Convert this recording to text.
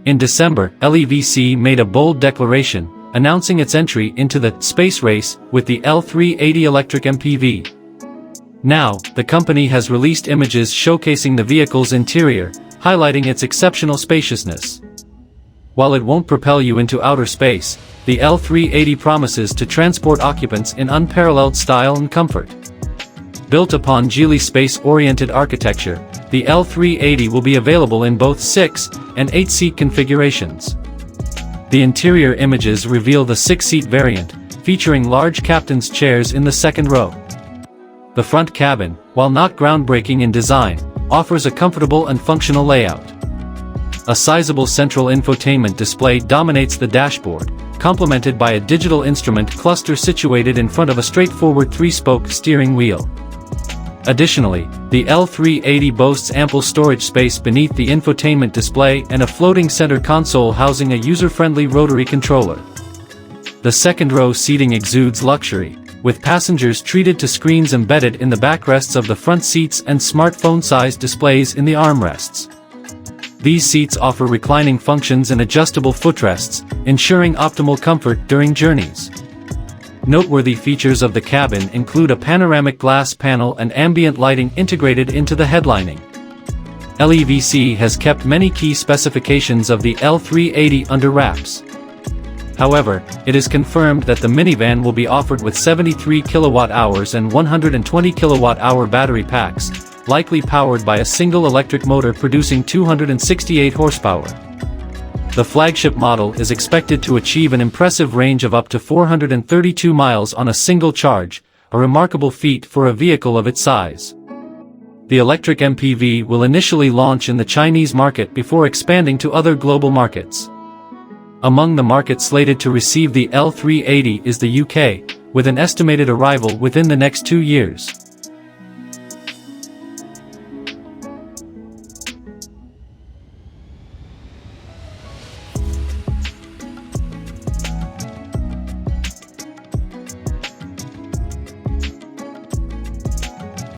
In December, LEVC made a bold declaration, announcing its entry into the space race with the L380 electric MPV. Now, the company has released images showcasing the vehicle's interior, highlighting its exceptional spaciousness. While it won't propel you into outer space, the L380 promises to transport occupants in unparalleled style and comfort. Built upon Geely's space-oriented architecture, the L380 will be available in both 6- and 8-seat configurations. The interior images reveal the 6-seat variant, featuring large captain's chairs in the second row. The front cabin, while not groundbreaking in design, offers a comfortable and functional layout. A sizable central infotainment display dominates the dashboard, complemented by a digital instrument cluster situated in front of a straightforward 3-spoke steering wheel. Additionally, the L380 boasts ample storage space beneath the infotainment display and a floating center console housing a user-friendly rotary controller. The second-row seating exudes luxury, with passengers treated to screens embedded in the backrests of the front seats and smartphone-sized displays in the armrests. These seats offer reclining functions and adjustable footrests, ensuring optimal comfort during journeys. Noteworthy features of the cabin include a panoramic glass panel and ambient lighting integrated into the headlining. LEVC has kept many key specifications of the L380 under wraps. However, it is confirmed that the minivan will be offered with 73 kWh and 120 kWh battery packs, likely powered by a single electric motor producing 268 horsepower. The flagship model is expected to achieve an impressive range of up to 432 miles on a single charge, a remarkable feat for a vehicle of its size. The electric MPV will initially launch in the Chinese market before expanding to other global markets. Among the markets slated to receive the L380 is the UK, with an estimated arrival within the next 2 years.